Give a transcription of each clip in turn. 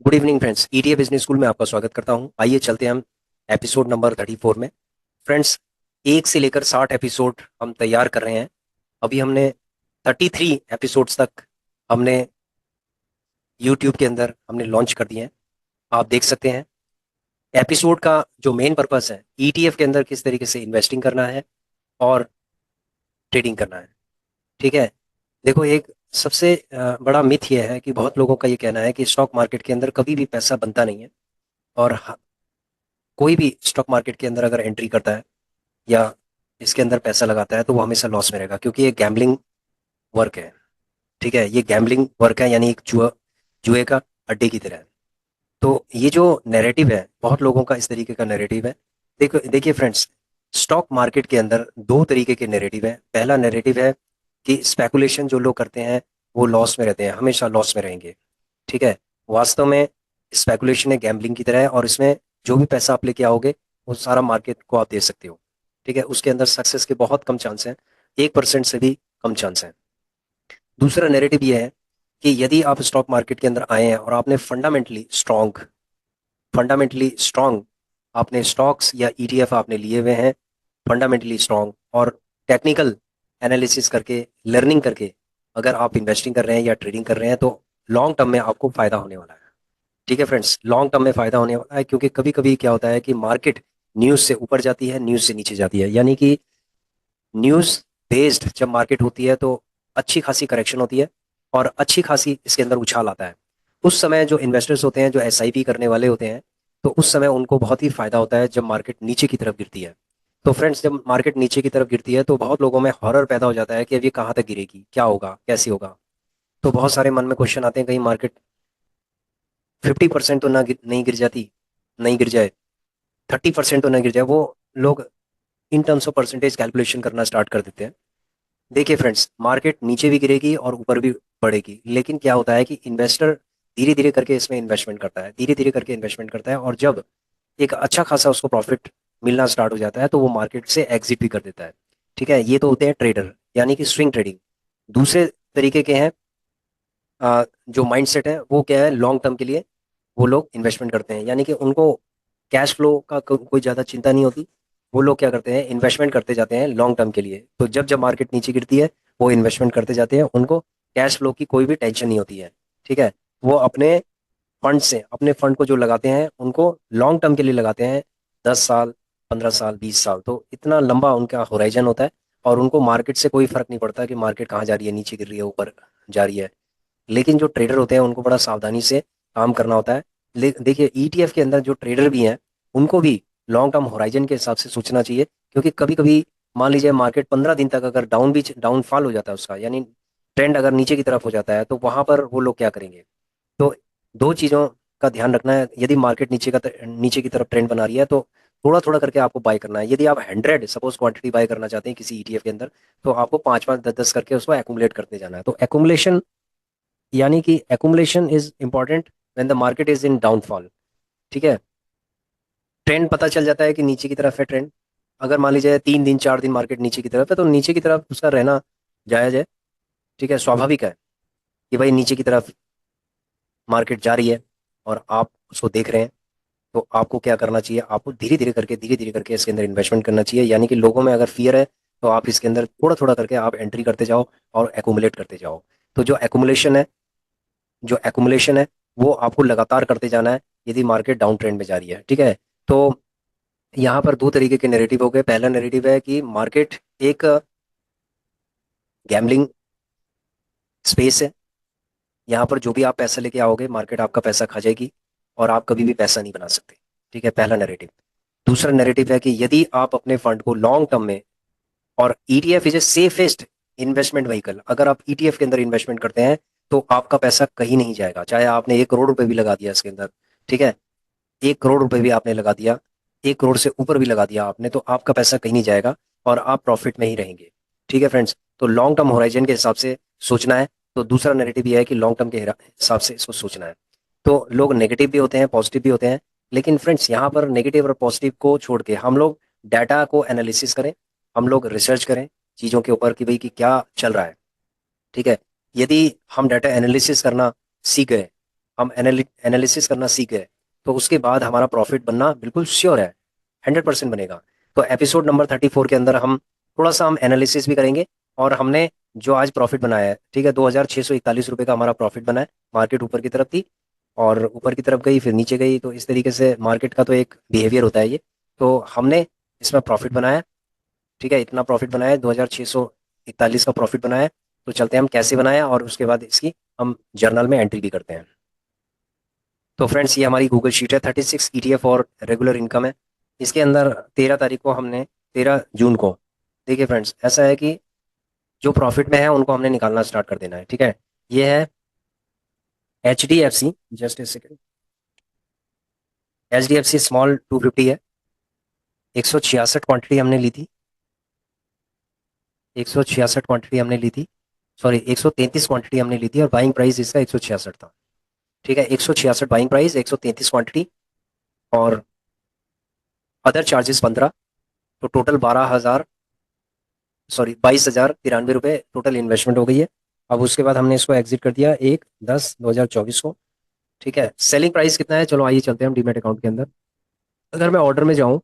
Good evening friends, ETA business school में आपका स्वागत करता हूं। आइए चलते हैं हम एपिसोड नंबर 34 में। फ्रेंड्स, 1 से लेकर 60 एपिसोड हम तैयार कर रहे हैं। अभी हमने 33 एपिसोड्स तक हमने यूट्यूब के अंदर हमने लॉन्च कर दिए हैं। आप देख सकते हैं एपिसोड का जो मेन पर्पस है, ईटीएफ के अंदर किस तरीके से इन्वेस्टिंग करना है और ट्रेडिंग करना है। ठीक है। देखो, एक सबसे बड़ा मिथ ये है कि बहुत लोगों का ये कहना है कि स्टॉक मार्केट के अंदर कभी भी पैसा बनता नहीं है। और कोई भी स्टॉक मार्केट के अंदर अगर एंट्री करता है या इसके अंदर पैसा लगाता है तो वो हमेशा लॉस में रहेगा, क्योंकि ये गैम्बलिंग वर्क है। ठीक है, ये गैम्बलिंग वर्क है, यानी एक जुए का अड्डे की तरह है। तो ये जो नैरेटिव है, बहुत लोगों का इस तरीके का नैरेटिव है। देखो देखिए फ्रेंड्स, स्टॉक मार्केट के अंदर दो तरीके के नैरेटिव है। पहला नैरेटिव है कि स्पेकुलेशन जो लोग करते हैं वो लॉस में रहते हैं, हमेशा लॉस में रहेंगे। ठीक है। वास्तव में स्पेकुलेशन है गैम्बलिंग की तरह है, और इसमें जो भी पैसा आप लेके आओगे वो सारा मार्केट को आप दे सकते हो। ठीक है, उसके अंदर सक्सेस के बहुत कम चांस हैं, 1% से भी कम चांस हैं। दूसरा नैरेटिव ये है कि यदि आप स्टॉक मार्केट के अंदर आए हैं और आपने फंडामेंटली स्ट्रांग आपने स्टॉक्स या ईटीएफ आपने लिए हुए हैं, फंडामेंटली स्ट्रांग और टेक्निकल एनालिसिस करके, लर्निंग करके अगर आप इन्वेस्टिंग कर रहे हैं या ट्रेडिंग कर रहे हैं, तो लॉन्ग टर्म में आपको फायदा होने वाला है। ठीक है फ्रेंड्स, लॉन्ग टर्म में फायदा होने वाला है, क्योंकि कभी कभी क्या होता है कि मार्केट न्यूज से ऊपर जाती है, न्यूज से नीचे जाती है। यानी कि न्यूज बेस्ड जब मार्केट होती है तो अच्छी खासी करेक्शन होती है और अच्छी खासी इसके अंदर उछाल आता है। उस समय जो इन्वेस्टर्स होते हैं, जो एसआईपी करने वाले होते हैं, तो उस समय उनको बहुत ही फायदा होता है जब मार्केट नीचे की तरफ गिरती है। तो फ्रेंड्स, जब मार्केट नीचे की तरफ गिरती है तो बहुत लोगों में हॉरर पैदा हो जाता है कि अब ये कहाँ तक गिरेगी, क्या होगा, कैसे होगा। तो बहुत सारे मन में क्वेश्चन आते हैं, कहीं मार्केट 50% तो नहीं गिर जाती, नहीं गिर जाए, 30% तो ना गिर जाए। वो लोग in terms of percentage calculation करना स्टार्ट कर देते हैं। देखिए फ्रेंड्स, मार्केट नीचे भी गिरेगी और ऊपर भी बढ़ेगी, लेकिन क्या होता है कि इन्वेस्टर धीरे धीरे करके इसमें इन्वेस्टमेंट करता है, धीरे धीरे करके इन्वेस्टमेंट करता है, और जब एक अच्छा खासा उसको प्रॉफिट मिलना स्टार्ट हो जाता है तो वो मार्केट से एग्जिट भी कर देता है। ठीक है, ये तो होते हैं ट्रेडर, यानी कि स्विंग ट्रेडिंग। दूसरे तरीके के हैं, जो माइंडसेट है वो क्या है, लॉन्ग टर्म के लिए वो लोग इन्वेस्टमेंट करते हैं, यानी कि उनको कैश फ्लो का कोई ज़्यादा चिंता नहीं होती। वो लोग क्या करते हैं, इन्वेस्टमेंट करते जाते हैं लॉन्ग टर्म के लिए। तो जब जब मार्केट नीचे गिरती है वो इन्वेस्टमेंट करते जाते हैं, उनको कैश फ्लो की कोई भी टेंशन नहीं होती है। ठीक है। वो अपने फंड को जो लगाते हैं उनको लॉन्ग टर्म के लिए लगाते हैं, 10 साल, 15 साल, 20 साल, तो इतना लंबा उनका होराइजन होता है। और उनको मार्केट से कोई फर्क नहीं पड़ता कि मार्केट कहाँ जा रही है, नीचे गिर रही है, ऊपर जा रही है। लेकिन जो ट्रेडर होते हैं उनको बड़ा सावधानी से काम करना होता है। देखिए, ईटीएफ के अंदर जो ट्रेडर भी हैं उनको भी लॉन्ग टर्म होराइजन के हिसाब से सोचना चाहिए, क्योंकि कभी कभी मान लीजिए मार्केट 15 दिन तक अगर डाउनफॉल हो जाता है उसका, यानी ट्रेंड अगर नीचे की तरफ हो जाता है, तो वहां पर वो लोग क्या करेंगे। तो दो चीज़ों का ध्यान रखना है। यदि मार्केट नीचे की तरफ ट्रेंड बना रही है तो थोड़ा थोड़ा करके आपको बाय करना है। यदि आप 100 क्वांटिटी बाय करना चाहते हैं किसी ईटीएफ के अंदर, तो आपको 5 5 10 10 करके उसको एक्यूमुलेट करते जाना है। तो एक्यूमुलेशन, यानी कि accumulation is important when the market is in downfall. ठीक है। ट्रेंड पता चल जाता है कि नीचे की तरफ है ट्रेंड। अगर मान लीजिए 3 दिन 4 दिन मार्केट नीचे की तरफ है, तो नीचे की तरफ उसका रहना जायज है। ठीक है, स्वाभाविक है कि भाई नीचे की तरफ मार्केट जा रही है और आप उसको देख रहे हैं। तो आपको क्या करना चाहिए, आपको धीरे धीरे करके इसके अंदर इन्वेस्टमेंट करना चाहिए। यानी कि लोगों में अगर फियर है तो आप इसके अंदर थोड़ा थोड़ा करके आप एंट्री करते जाओ और एक्यूमुलेट करते जाओ। तो जो एक्यूमुलेशन है वो आपको लगातार करते जाना है, यदि मार्केट डाउन ट्रेंड में जा रही है। ठीक है। तो यहाँ पर दो तरीके के नैरेटिव हो गए। पहला नैरेटिव है कि मार्केट एक गैम्बलिंग स्पेस है, यहाँ पर जो भी आप पैसा लेके आओगे मार्केट आपका पैसा खा जाएगी और आप कभी भी पैसा नहीं बना सकते। ठीक है, पहला नैरेटिव। दूसरा नैरेटिव है कि यदि आप अपने फंड को लॉन्ग टर्म में, और ETF is a safest investment vehicle, अगर आप ईटीएफ के अंदर इन्वेस्टमेंट करते हैं तो आपका पैसा कहीं नहीं जाएगा, चाहे आपने 1 करोड़ रुपए भी लगा दिया इसके अंदर। ठीक है, 1 करोड़ रुपए भी आपने लगा दिया, 1 करोड़ से ऊपर भी लगा दिया आपने, तो आपका पैसा कहीं नहीं जाएगा और आप प्रॉफिट में ही रहेंगे। ठीक है फ्रेंड्स, तो लॉन्ग टर्म होराइजन के हिसाब से सोचना है। तो दूसरा नैरेटिव यह है कि लॉन्ग टर्म के हिसाब से इसको सोचना है। तो लोग नेगेटिव भी होते हैं, पॉजिटिव भी होते हैं, लेकिन फ्रेंड्स यहाँ पर नेगेटिव और पॉजिटिव को छोड़ के हम लोग डाटा को एनालिसिस करें, हम लोग रिसर्च करें चीज़ों के ऊपर कि भाई कि क्या चल रहा है। ठीक है। यदि हम डाटा एनालिसिस करना सीख गए हम एनालिसिस करना सीख गए, तो उसके बाद हमारा प्रॉफिट बनना बिल्कुल श्योर है, 100% बनेगा। तो एपिसोड नंबर 34 के अंदर हम थोड़ा सा हम एनालिसिस भी करेंगे, और हमने जो आज प्रॉफिट बनाया है, ठीक है, 2641 रुपये का हमारा प्रॉफिट बना है। मार्केट ऊपर की तरफ थी और ऊपर की तरफ गई, फिर नीचे गई, तो इस तरीके से मार्केट का तो एक बिहेवियर होता है ये। तो हमने इसमें प्रॉफिट बनाया, ठीक है, इतना प्रॉफिट बनाया है, 2641 का प्रॉफिट बनाया है। तो चलते हैं हम कैसे बनाया, और उसके बाद इसकी हम जर्नल में एंट्री भी करते हैं। तो फ्रेंड्स, ये हमारी गूगल शीट है, 36 ETF और रेगुलर इनकम है। इसके अंदर 13 तारीख को हमने, 13 जून को, देखिए फ्रेंड्स, ऐसा है कि जो प्रॉफिट में है उनको हमने निकालना स्टार्ट कर देना है, ठीक है। ये है HDFC, just a second, HDFC small 250 है, 166 क्वांटिटी हमने ली थी, 166 क्वांटिटी हमने ली थी, सॉरी 133 क्वांटिटी हमने ली थी, और बाइंग प्राइस इसका 166 था, ठीक है। 166 बाइंग प्राइस, 133 क्वांटिटी, और अदर चार्जेस 15, तो टोटल 12,000, सॉरी 22,093 रुपये टोटल इन्वेस्टमेंट हो गई है। अब उसके बाद हमने इसको एग्जिट कर दिया 1/10/2024 को, ठीक है। सेलिंग प्राइस कितना है, चलो आइए चलते हैं हम डीमेट अकाउंट के अंदर। अगर मैं ऑर्डर में जाऊं,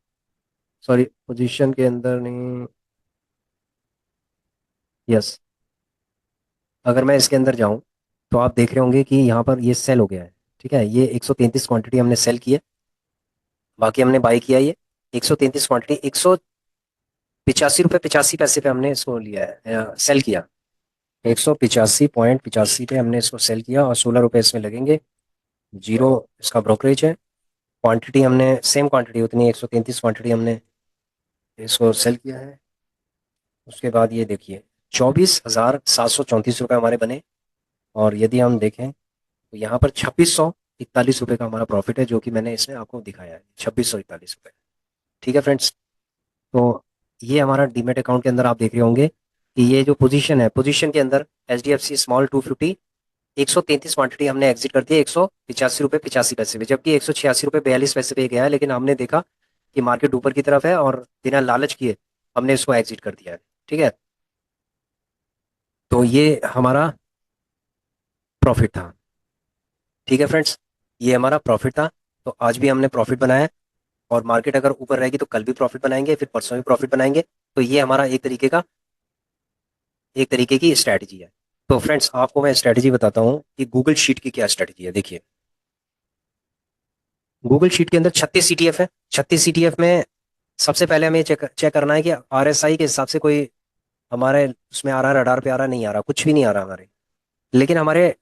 सॉरी पोजीशन के अंदर नहीं, यस, अगर मैं इसके अंदर जाऊं तो आप देख रहे होंगे कि यहाँ पर ये सेल हो गया है, ठीक है। ये 133 क्वांटिटी हमने सेल की है, बाकी हमने बाई किया ये 133 क्वांटिटी, 185 रुपये 85 पैसे पे हमने इसको लिया है, सेल किया। 185.85 पे हमने इसको सेल किया, और 16 रुपये इसमें लगेंगे, जीरो इसका ब्रोकरेज है। क्वांटिटी हमने सेम क्वांटिटी उतनी 133 क्वांटिटी हमने इसको सेल किया है। उसके बाद ये देखिए 24,734 रुपये हमारे बने, और यदि हम देखें तो यहाँ पर 2641 रुपये का हमारा प्रॉफिट है, जो कि मैंने इसमें आपको दिखाया है, 2641 रुपये, ठीक है फ्रेंड्स। तो ये हमारा डीमेट अकाउंट के अंदर आप देख रहे होंगे कि ये जो पोजीशन है, पोजीशन के अंदर HDFC स्मॉल 250, 133 क्वांटिटी हमने एग्जिट कर दी है 185 रुपये 85 पैसे पे, जबकि 186 रुपये 42 पैसे पे गया है, लेकिन हमने देखा कि मार्केट ऊपर की तरफ है, और बिना लालच किए हमने इसको एग्जिट कर दिया है, ठीक है। तो ये हमारा प्रॉफिट था, ठीक है फ्रेंड्स, ये हमारा प्रॉफिट था। तो आज भी हमने प्रॉफिट बनाया है, और मार्केट अगर ऊपर रहेगी तो कल भी प्रॉफिट बनाएंगे, फिर परसों भी प्रॉफिट बनाएंगे। तो ये हमारा एक तरीके की स्ट्रैटेजी है। तो फ्रेंड्स, आपको मैं स्ट्रैटेजी बताता हूँ कि गूगल शीट की क्या स्ट्रैटेजी है। देखिए, गूगल शीट के अंदर 36 ETF है। 36 ETF में सबसे पहले हमें चेक चेक करना है कि RSI के हिसाब से कोई हमारे उसमें आ रहा है, रडार पे आ रहा, नहीं आ रहा, कुछ भी नहीं आ रहा हमारे। लेकिन हमारे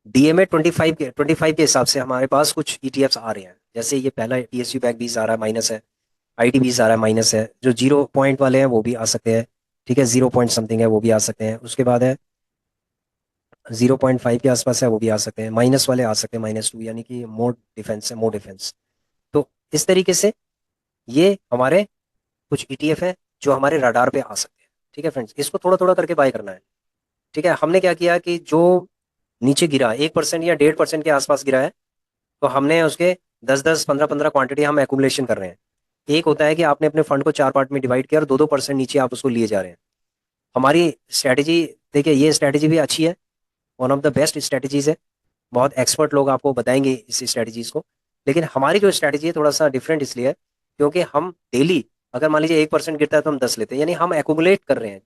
DMA 25 के हिसाब से हमारे पास कुछ ETFs आ रहे हैं। जैसे ये पहला PSU बैंक 20 आ रहा है, माइनस है। IT 20 आ रहा है, माइनस है। जो 0 पॉइंट वाले हैं वो भी आ सकते हैं, ठीक है, 0 पॉइंट समथिंग है वो भी आ सकते हैं। उसके बाद है 0.5 के आसपास है, वो भी आ सकते हैं। माइनस वाले आ सकते हैं, -2, यानी कि मोड डिफेंस है, मोड डिफेंस। तो इस तरीके से ये हमारे कुछ ETF है जो हमारे रडार पे आ सकते हैं, ठीक है फ्रेंड्स। इसको थोड़ा थोड़ा करके बाय करना है, ठीक है। हमने क्या किया कि जो नीचे गिरा 1% या 1.5% के आसपास गिरा है, तो हमने उसके 10-10 15-15 क्वांटिटी हम एक्यूमुलेशन कर रहे हैं। एक होता है कि आपने अपने फंड को 4 पार्ट में डिवाइड किया और 2-2% नीचे आप उसको लिए जा रहे हैं। हमारी स्ट्रैटेजी, देखिए ये स्ट्रैटेजी भी अच्छी है, one of the best strategies है। बहुत एक्सपर्ट लोग आपको बताएंगे इस स्ट्रैटेजीज को। लेकिन हमारी जो स्ट्रैटेजी है थोड़ा सा डिफरेंट इसलिए है क्योंकि हम डेली, अगर मान लीजिए 1% गिरता है तो हम 10 लेते हैं, यानी हम एक्यूमुलेट कर रहे हैं,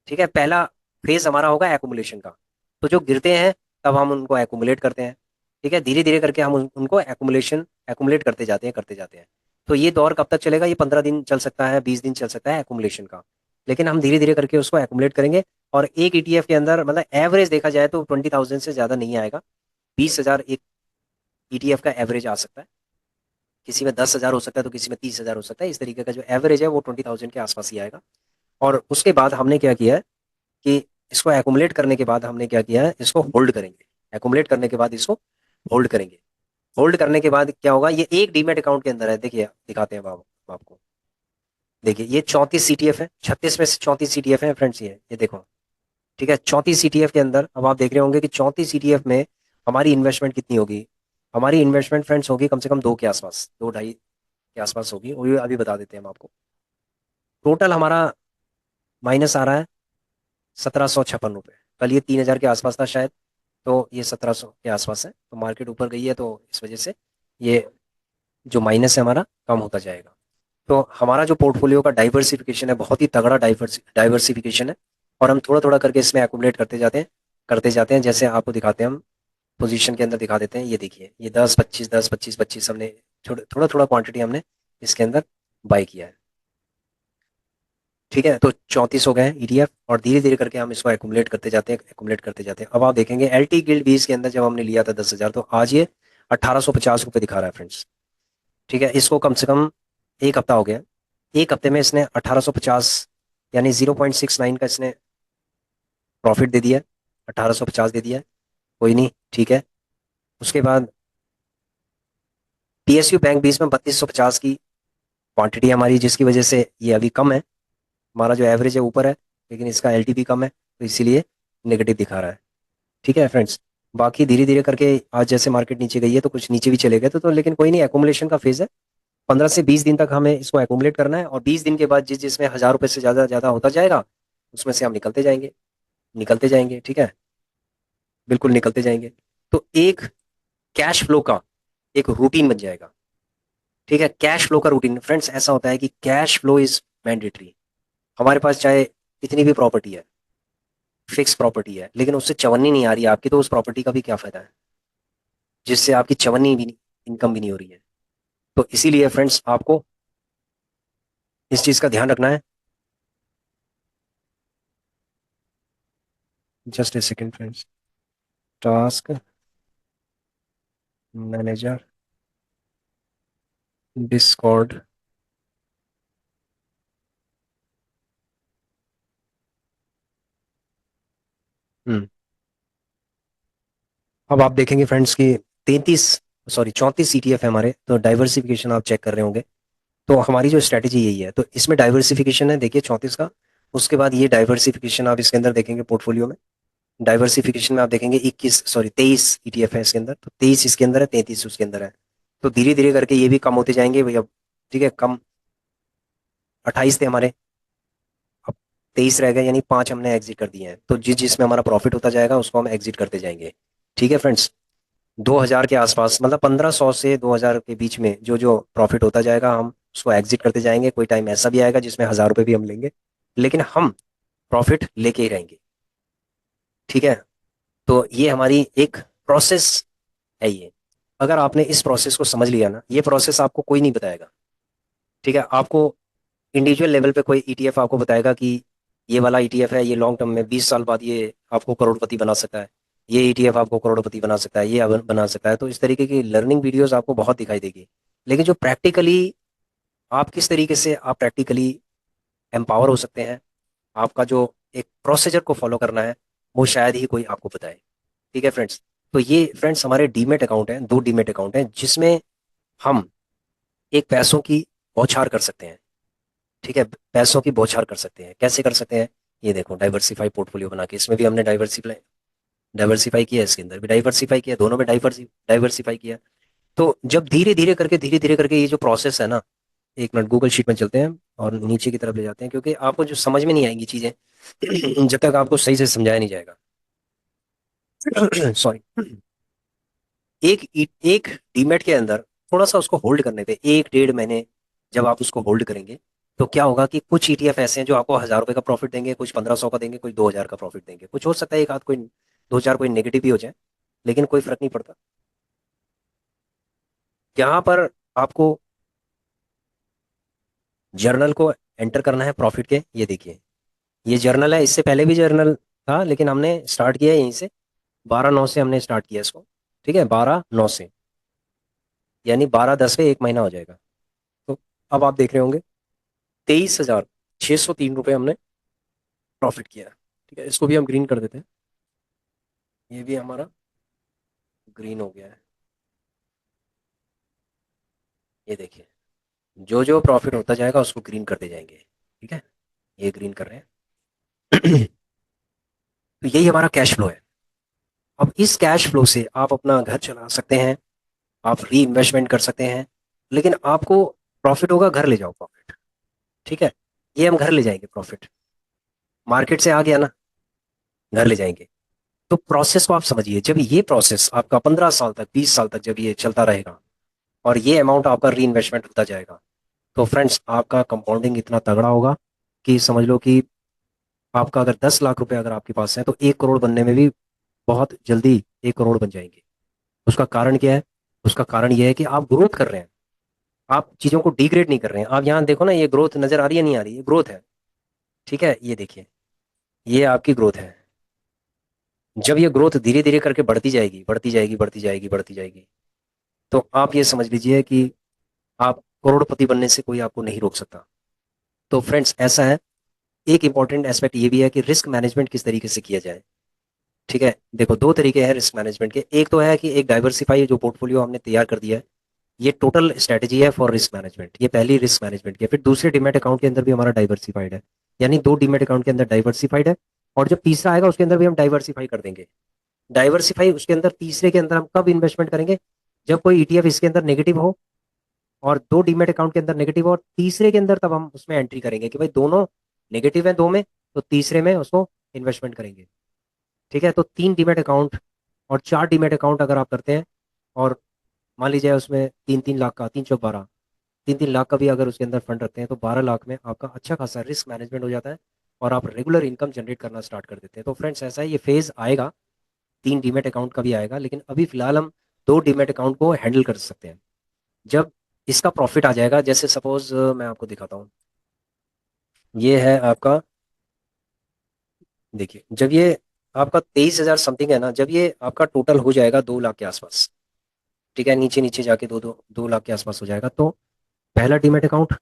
ठीक है। पहला फेज हमारा होगा एक्यूमुलेशन का। तो जो गिरते हैं तब हम उनको एक्यूमुलेट करते हैं, ठीक है। धीरे धीरे करके हम उनको एक्यूमुलेट करते जाते हैं। तो ये दौर कब तक चलेगा? ये 15 दिन चल सकता है, 20 दिन चल सकता है एक्यूमुलेशन का। लेकिन हम धीरे धीरे करके उसको एक्यूमुलेट करेंगे। और एक ETF के अंदर मतलब एवरेज देखा जाए तो 20,000 से ज़्यादा नहीं आएगा। 20,000 एक ETF का एवरेज आ सकता है। किसी में 10,000 हो सकता है, तो किसी में 30,000 हो सकता है। इस तरीके का जो एवरेज है वो 20,000 के आसपास ही आएगा। और उसके बाद हमने क्या किया है कि इसको एक्यूमुलेट करने के बाद हमने क्या किया है, इसको होल्ड करेंगे। एक्यूमुलेट करने के बाद इसको होल्ड करेंगे। होल्ड करने के बाद क्या होगा, ये एक डीमेट अकाउंट के अंदर है। देखिए दिखाते हैं आपको। देखिए ये 34 ETF है, 36 में से 34 ETF है फ्रेंड्स, ये देखो, ठीक है। 34 ETF के अंदर अब आप देख रहे होंगे कि 34 ETF में हमारी इन्वेस्टमेंट कितनी होगी। हमारी इन्वेस्टमेंट फ्रेंड्स होगी कम से कम 2 के आसपास, 2-2.5 के आसपास होगी। वो भी अभी बता देते हैं हम आपको। टोटल हमारा माइनस आ रहा है 1,756 रुपये। कल ये 3,000 के आसपास था शायद, तो ये 1700 के आसपास है, तो मार्केट ऊपर गई है तो इस वजह से ये जो माइनस है हमारा कम होता जाएगा। तो हमारा जो पोर्टफोलियो का डाइवर्सिफिकेशन है बहुत ही तगड़ा डाइवर्सिफिकेशन है, और हम थोड़ा थोड़ा करके इसमें एक्यूमुलेट करते जाते हैं। जैसे आपको दिखाते हैं हम पोजीशन के अंदर दिखा देते हैं। ये देखिए, ये 10 25 10 25 25 हमने थोड़ा थोड़ा क्वांटिटी हमने इसके अंदर बाई किया है। ठीक है, तो 34 हो गए हैं ईटीएफ, और धीरे धीरे करके हम इसको एक्यूमुलेट करते जाते हैं। अब आप देखेंगे एल टी गिल्ड 20 के अंदर जब हमने लिया था 10,000, तो आज ये 1850 रुपये दिखा रहा है फ्रेंड्स। ठीक है, इसको कम से कम एक हफ्ता हो गया। एक हफ्ते में इसने 1850 यानी 0.69 का इसने प्रॉफिट दे दिया है, 1850 दे दिया है। कोई नहीं, ठीक है। उसके बाद पीएसयू बैंक 20 में 3250 की क्वांटिटी है हमारी, जिसकी वजह से ये अभी कम है। हमारा जो एवरेज है ऊपर है, लेकिन इसका एलटीपी कम है, तो इसीलिए नेगेटिव दिखा रहा है। ठीक है फ्रेंड्स, बाकी धीरे धीरे करके आज जैसे मार्केट नीचे गई है तो कुछ नीचे भी चले गए तो लेकिन कोई नहीं, एकोमुलेशन का फेज है। 15 से 20 दिन तक हमें इसको एकोमुलेट करना है, और 20 दिन के बाद जिसमें 1000 रुपये से ज़्यादा ज़्यादा होता जाएगा उसमें से हम निकलते जाएंगे। ठीक है, बिल्कुल निकलते जाएंगे। तो एक कैश फ्लो का एक रूटीन बन जाएगा। ठीक है, कैश फ्लो का रूटीन फ्रेंड्स ऐसा होता है कि कैश फ्लो इज मैंडेटरी। हमारे पास चाहे कितनी भी प्रॉपर्टी है, फिक्स प्रॉपर्टी है, लेकिन उससे चवन्नी नहीं आ रही है आपकी, तो उस प्रॉपर्टी का भी क्या फायदा है जिससे आपकी चवन्नी भी नहीं, इनकम भी नहीं हो रही है। तो इसीलिए फ्रेंड्स आपको इस चीज का ध्यान रखना है। Just a second friends, task manager Discord. Hmm अब आप देखेंगे फ्रेंड्स कि 34 सीटीएफ है हमारे, तो डाइवर्सिफिकेशन आप चेक कर रहे होंगे। तो हमारी जो स्ट्रैटेजी यही है, तो इसमें डाइवर्सिफिकेशन है देखिए 34 का। उसके बाद ये डाइवर्सिफिकेशन आप इसके अंदर देखेंगे पोर्टफोलियो में, डाइवर्सिफिकेशन में आप देखेंगे 23 ईटीएफ है इसके अंदर, तो 23 इसके अंदर है, 33 उसके अंदर है। तो धीरे धीरे करके ये भी कम होते जाएंगे भैया। ठीक है, कम 28 थे हमारे, अब 23 रह गए, यानी 5 हमने एग्जिट कर दिए हैं। तो जिसमें हमारा प्रॉफिट होता जाएगा उसको हम एग्जिट करते जाएंगे। ठीक है फ्रेंड्स, 2000 के आसपास, मतलब 1500 से 2000 के बीच में जो जो प्रॉफिट होता जाएगा हम उसको एग्जिट करते जाएंगे। कोई टाइम ऐसा भी आएगा जिसमें 1000 रुपये भी हम लेंगे, लेकिन हम प्रॉफिट लेके ही रहेंगे। ठीक है, तो ये हमारी एक प्रोसेस है ये। अगर आपने इस प्रोसेस को समझ लिया ना, ये प्रोसेस आपको कोई नहीं बताएगा। ठीक है, आपको इंडिविजुअल लेवल पे कोई ईटीएफ आपको बताएगा कि ये वाला ईटीएफ है, ये लॉन्ग टर्म में 20 साल बाद ये आपको करोड़पति बना सकता है, ये ईटीएफ आपको करोड़पति बना सकता है, ये बना सकता है। तो इस तरीके की लर्निंग वीडियोस आपको बहुत दिखाई देगी, लेकिन जो प्रैक्टिकली आप किस तरीके से आप प्रैक्टिकली एम्पावर हो सकते हैं, आपका जो एक प्रोसीजर को फॉलो करना है, वो शायद ही कोई आपको बताए। ठीक है फ्रेंड्स, तो ये फ्रेंड्स हमारे डीमेट अकाउंट हैं, 2 डीमेट अकाउंट हैं जिसमें हम एक पैसों की बौछार कर सकते हैं। ठीक है, पैसों की बौछार कर सकते हैं। कैसे कर सकते हैं, ये देखो डाइवर्सिफाई पोर्टफोलियो बना के, इसमें भी हमने डाइवर्सिफाई डाइवर्सिफाई किया, इसके अंदर भी डाइवर्सिफाई किया, दोनों में डाइवर्सिफाई किया। तो जब धीरे धीरे करके ये जो प्रोसेस है ना, एक मिनट गूगल शीट में चलते हैं और नीचे की तरफ ले जाते हैं, क्योंकि आपको जो समझ में नहीं आएंगी चीजें जब तक आपको सही से समझाया नहीं जाएगा। सॉरी। एक डीमेट के अंदर थोड़ा सा उसको होल्ड करने पे 1 डेढ़ महीने जब आप उसको होल्ड करेंगे, तो क्या होगा कि कुछ ईटीएफ ऐसे हैं जो आपको 1000 रुपये का प्रॉफिट देंगे, कुछ 1500 का देंगे, कुछ 2000 का प्रॉफिट देंगे। कुछ हो सकता है एक आध कोई दो चार कोई नेगेटिव भी हो जाए, लेकिन कोई फर्क नहीं पड़ता। यहाँ पर आपको जर्नल को एंटर करना है प्रॉफिट के। ये देखिए, ये जर्नल है, इससे पहले भी जर्नल था लेकिन हमने स्टार्ट किया है यहीं से, 12/9 से हमने स्टार्ट किया इसको। ठीक है, 12/9 से, यानी 12/10 पे 1 महीना हो जाएगा। तो अब आप देख रहे होंगे 23,603 रुपये हमने प्रॉफिट किया है। ठीक है, इसको भी हम ग्रीन कर देते हैं, ये भी हमारा ग्रीन हो गया है। ये देखिए, जो जो प्रॉफिट होता जाएगा उसको ग्रीन करते जाएंगे। ठीक है, ये ग्रीन कर रहे हैं। तो यही हमारा कैश फ्लो है। अब इस कैश फ्लो से आप अपना घर चला सकते हैं, आप री इन्वेस्टमेंट कर सकते हैं, लेकिन आपको प्रॉफिट होगा, घर ले जाओ प्रॉफिट। ठीक है, ये हम घर ले जाएंगे प्रॉफिट, मार्केट से आ गया ना, घर ले जाएंगे। तो प्रोसेस को आप समझिए, जब ये प्रोसेस आपका 15 साल तक 20 साल तक जब ये चलता रहेगा और ये अमाउंट आपका री इन्वेस्टमेंट होता जाएगा, तो फ्रेंड्स आपका कंपाउंडिंग इतना तगड़ा होगा कि समझ लो कि आपका अगर 10 लाख रुपए अगर आपके पास है तो 1 करोड़ बनने में भी बहुत जल्दी 1 करोड़ बन जाएंगे। उसका कारण क्या है? उसका कारण यह है कि आप ग्रोथ कर रहे हैं, आप चीजों को डिग्रेड नहीं कर रहे हैं। आप यहाँ देखो ना, ये ग्रोथ नजर आ रही है नहीं आ रही? ये ग्रोथ है, ठीक है, ये देखिए, ये आपकी ग्रोथ है। जब ये ग्रोथ धीरे धीरे करके बढ़ती जाएगी, बढ़ती जाएगी, बढ़ती जाएगी, बढ़ती जाएगी, तो आप ये समझ लीजिए कि आप करोड़पति बनने से कोई आपको नहीं रोक सकता। तो फ्रेंड्स ऐसा है, एक इंपॉर्टेंट एस्पेक्ट ये भी है कि रिस्क मैनेजमेंट किस तरीके से किया जाए। ठीक है, देखो दो तरीके हैं रिस्क मैनेजमेंट के। एक तो है कि एक डाइवर्सिफाई जो पोर्टफोलियो हमने तैयार कर दिया है, ये टोटल स्ट्रेटजी है फॉर रिस्क मैनेजमेंट, ये पहली रिस्क मैनेजमेंट की है। फिर दूसरे डिमेट अकाउंट के अंदर भी हमारा डाइवर्सिफाइड है, यानी दो डिमेट अकाउंट के अंदर डाइवर्सिफाइड है, और जब तीसरा आएगा उसके अंदर भी हम डाइवर्सिफाई कर देंगे। डाइवर्सिफाई उसके अंदर तीसरे के अंदर हम कब इन्वेस्टमेंट करेंगे? जब कोई ईटीएफ इसके अंदर नेगेटिव हो और दो डीमेट अकाउंट के अंदर नेगेटिव हो, और तीसरे के अंदर तब हम उसमें एंट्री करेंगे कि भाई दोनों नेगेटिव है दो में, तो तीसरे में उसको इन्वेस्टमेंट करेंगे। ठीक है, तो 3 डीमेट अकाउंट और 4 डीमेट अकाउंट अगर आप करते हैं, और मान लीजिए उसमें 3-3 लाख का, 3 चौक 12, 3-3 लाख का भी अगर उसके अंदर फंड रखते हैं, तो 12 लाख में आपका अच्छा खासा रिस्क मैनेजमेंट हो जाता है और आप रेगुलर इनकम जनरेट करना स्टार्ट कर देते हैं। तो फ्रेंड्स ऐसा है, ये फेज आएगा, 3 डीमेट अकाउंट का भी आएगा, लेकिन अभी फिलहाल हम 2 डीमेट अकाउंट को हैंडल कर सकते हैं। जब इसका प्रॉफिट आ जाएगा, जैसे सपोज मैं आपको दिखाता हूँ, ये है आपका, देखिए जब ये आपका 23,000 समथिंग है ना, जब ये आपका टोटल हो जाएगा 2 लाख के आसपास, ठीक है, नीचे नीचे जाके 2-2 2 लाख के आसपास हो जाएगा, तो पहला डीमेट अकाउंट,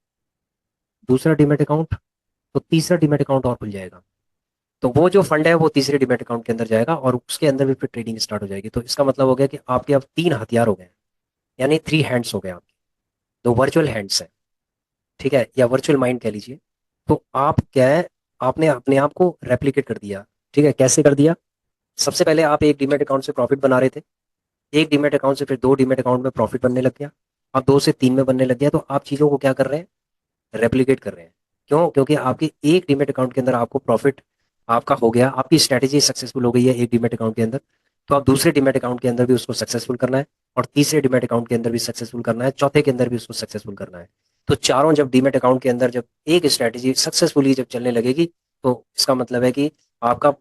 दूसरा डीमेट अकाउंट, तो तीसरा डीमेट अकाउंट और खुल जाएगा। तो वो जो फंड है वो तीसरे डीमेट अकाउंट के अंदर जाएगा और उसके अंदर भी फिर ट्रेडिंग स्टार्ट हो जाएगी। तो इसका मतलब हो गया कि आपके अब 3 हथियार हो गए, यानी 3 हैंड्स हो गए आपके, दो वर्चुअल हैंड्स हैं, ठीक है, या वर्चुअल माइंड कह लीजिए। तो आप क्या है, आपने अपने आप को रेप्लिकेट कर दिया। ठीक है, कैसे कर दिया? सबसे पहले आप एक डीमेट अकाउंट से प्रॉफिट बना रहे थे, एक डीमेट अकाउंट से फिर 2 डीमेट अकाउंट में प्रॉफिट बनने लग गया, अब 2 से 3 में बनने लग गया। तो आप चीज़ों को क्या कर रहे हैं? रेप्लिकेट कर रहे हैं। क्यों? क्योंकि आपके एक डीमेट अकाउंट के अंदर आपको प्रॉफिट आपका हो गया, आपकी स्ट्रैटेजी सक्सेसफुल हो गई है एक डीमेट अकाउंट के अंदर, तो आप दूसरे डीमेट अकाउंट के अंदर भी उसको सक्सेसफुल करना है, और तीसरे डीमेट अकाउंट के अंदर भी सक्सेसफुल करना है, चौथे के अंदर भी उसको सक्सेसफुल करना है। तो चारों जब डीमेट अकाउंट के अंदर जब एक स्ट्रैटेजी सक्सेसफुली जब चलने लगेगी, तो इसका मतलब है कि आपका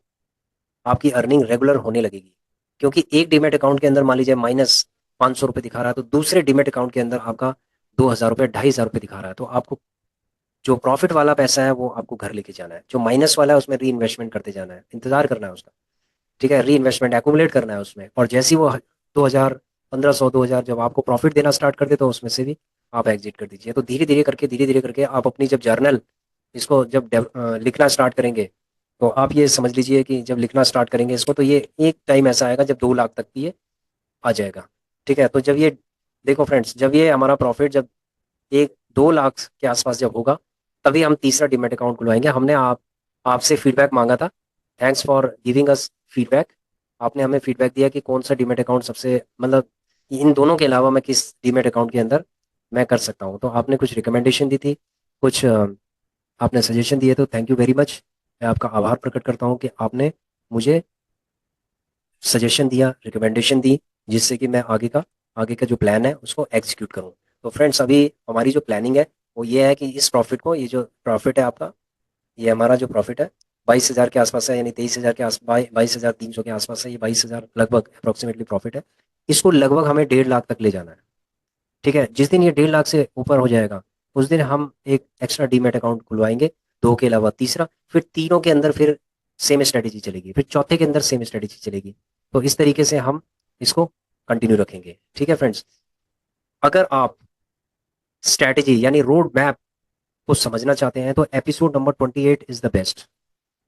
आपकी अर्निंग रेगुलर होने लगेगी। क्योंकि एक डीमेट अकाउंट के अंदर मान लीजिए -500 रुपये दिखा रहा है, तो दूसरे डीमेट अकाउंट के अंदर आपका 2,000 रुपये 2,500 रुपये दिखा रहा है, तो आपको जो प्रॉफिट वाला पैसा है वो आपको घर लेके जाना है, जो माइनस वाला है उसमें री इन्वेस्टमेंट करते जाना है, इंतजार करना है उसका। ठीक है, री इन्वेस्टमेंट एक्मुमुलेट करना है उसमें, और जैसे ही वो 2,000, 1,500, 2,000 जब आपको प्रॉफिट देना स्टार्ट कर दे, तो उसमें से भी आप एग्जिट कर दीजिए। तो धीरे धीरे करके आप अपनी जब जर्नल इसको जब लिखना स्टार्ट करेंगे, तो आप ये समझ लीजिए कि जब लिखना स्टार्ट करेंगे इसको, तो ये एक टाइम ऐसा आएगा जब 2 लाख तक की ये आ जाएगा। ठीक है, तो जब ये, देखो फ्रेंड्स, जब ये हमारा प्रॉफिट जब 1-2 लाख के आसपास जब होगा, तभी हम तीसरा डीमेट अकाउंट खुलवाएंगे। हमने आपसे फीडबैक मांगा था, thanks for giving us feedback. आपने हमें फीडबैक दिया कि कौन सा डीमेट अकाउंट सबसे, मतलब इन दोनों के अलावा मैं किस डीमेट अकाउंट के अंदर मैं कर सकता हूँ, तो आपने कुछ रिकमेंडेशन दी थी, कुछ आपने सजेशन दिए, तो थैंक यू वेरी मच। मैं आपका आभार प्रकट करता हूँ कि आपने मुझे सजेशन दिया, रिकमेंडेशन दी, जिससे कि मैं आगे का जो प्लान है उसको एग्जीक्यूट करूँ। तो फ्रेंड्स अभी हमारी जो प्लानिंग है वो ये है कि इस प्रॉफिट को, ये जो प्रॉफिट है आपका, ये हमारा जो प्रॉफिट है 22,000 के आसपास है, यानी 23,000 के आस 22,300 के आसपास है, ये 22,000 लगभग अप्रोक्सीमेटली प्रॉफिट है। इसको लगभग हमें 1.5 लाख तक ले जाना है। ठीक है, जिस दिन ये 1.5 लाख से ऊपर हो जाएगा, उस दिन हम एक एक्स्ट्रा डीमेट अकाउंट खुलवाएंगे, दो के अलावा तीसरा, फिर तीनों के अंदर फिर सेम स्ट्रेटेजी चलेगी, फिर चौथे के अंदर सेम स्ट्रेटेजी चलेगी। तो इस तरीके से हम इसको कंटिन्यू रखेंगे। ठीक है फ्रेंड्स, अगर आप स्ट्रेटेजी यानी रोड मैप को समझना चाहते हैं, तो episode number 28 is the best.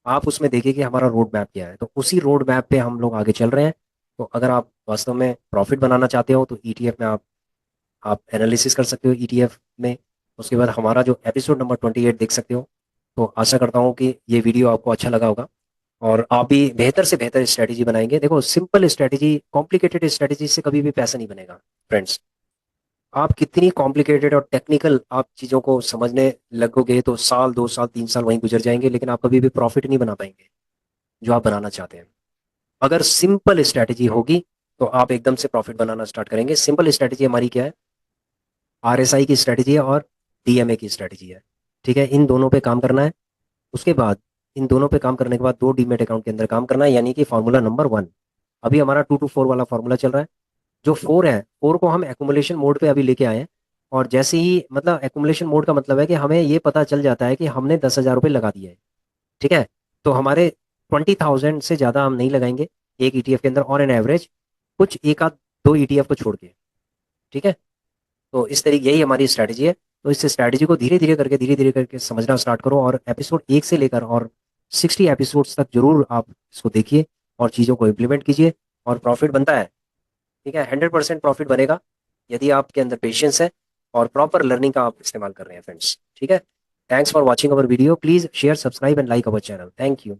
आप उसमें देखिए कि हमारा रोड मैप क्या है, तो उसी रोड मैप पे हम लोग आगे चल रहे हैं। तो अगर आप वास्तव में प्रॉफिट बनाना चाहते हो, तो ईटीएफ में आप एनालिसिस कर सकते हो ईटीएफ में। उसके बाद हमारा जो एपिसोड नंबर 28 देख सकते हो। तो आशा करता हूँ कि ये वीडियो आपको अच्छा लगा होगा और आप भी बेहतर से बेहतर स्ट्रेटेजी बनाएंगे। देखो सिंपल स्ट्रेटेजी, कॉम्प्लिकेटेड स्ट्रेटेजी से कभी भी पैसा नहीं बनेगा फ्रेंड्स। आप कितनी कॉम्प्लिकेटेड और टेक्निकल आप चीज़ों को समझने लगोगे, तो साल 2 साल 3 साल वहीं गुजर जाएंगे, लेकिन आप कभी भी प्रॉफिट नहीं बना पाएंगे जो आप बनाना चाहते हैं। अगर सिंपल स्ट्रैटेजी होगी तो आप एकदम से प्रॉफिट बनाना स्टार्ट करेंगे। सिंपल स्ट्रैटेजी हमारी क्या है? आरएसआई की स्ट्रैटेजी है और डीएमए की स्ट्रैटेजी है। ठीक है, इन दोनों पे काम करना है। उसके बाद इन दोनों पे काम करने के बाद 2 डीमेट अकाउंट के अंदर काम करना है, यानी कि फॉर्मूला नंबर 1। अभी हमारा 2 to 4 वाला फॉर्मूला चल रहा है। जो 4 है, 4 को हम एक्मुमुलेशन मोड पे अभी लेके आए हैं। और जैसे ही मतलब एक्मुमुलेशन मोड का मतलब है कि हमें ये पता चल जाता है कि हमने 10,000 रुपये लगा दिए हैं। ठीक है, तो हमारे 20,000 से ज़्यादा हम नहीं लगाएंगे एक ईटीएफ के अंदर, और एन एवरेज कुछ एक आध 2 ईटीएफ को छोड़ के। ठीक है, तो इस तरीके यही हमारी स्ट्रैटेजी है। तो इस स्ट्रैटेजी को धीरे धीरे करके समझना स्टार्ट करो, और एपिसोड 1 से लेकर और 60 एपिसोड्स तक जरूर आप इसको देखिए और चीज़ों को इम्प्लीमेंट कीजिए, और प्रॉफिट बनता है। ठीक है, 100% प्रॉफिट बनेगा यदि आपके अंदर पेशेंस है और प्रॉपर लर्निंग का आप इस्तेमाल कर रहे हैं फ्रेंड्स। ठीक है, thanks for watching our video, please share, subscribe and like our channel. Thank you.